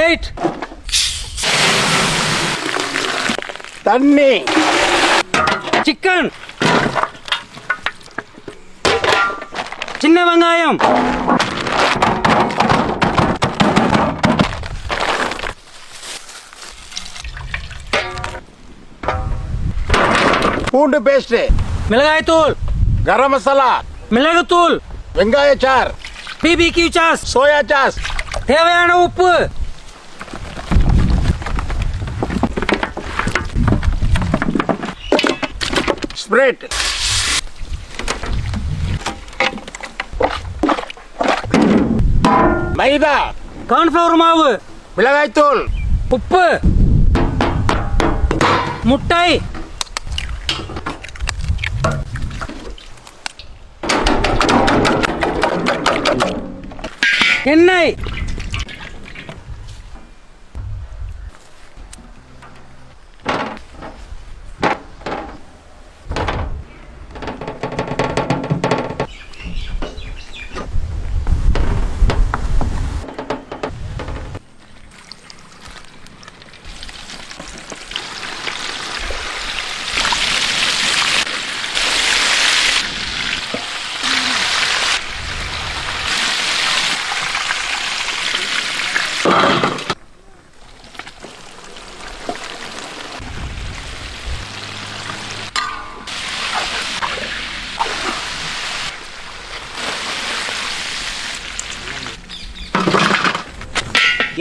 Sprite. தண்ணி. Chicken. சின்ன வெங்காயம். பூண்டு பேஸ்ட். மிளகாய் தூள். கரம் மசாலா. மிளகு தூள். வெங்காய sir. BBQ sauce. Soya sauce. தேவையான உப்பு. ஸ்ப்ரைட். மைதா. கார்ன்ஃப்ளவர் மாவு. மிளகாய் தூள். உப்பு. முட்டை. எண்ணெய்.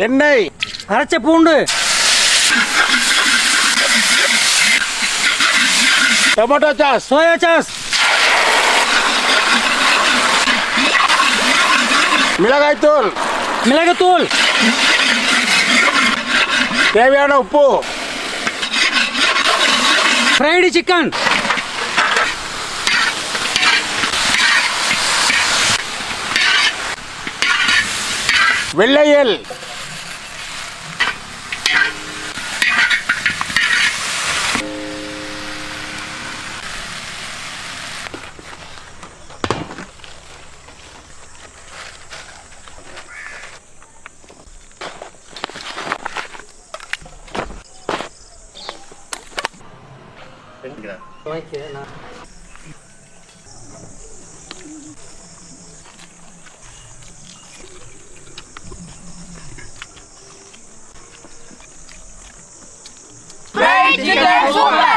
எண்ணெய். அரைச்ச பூண்டு. Tomato sauce. Soya sauce. மிளகாய் தூள். மிளகுத்தூள். தேவையான உப்பு. Fried chicken. வெள்ளையல். Chicken super!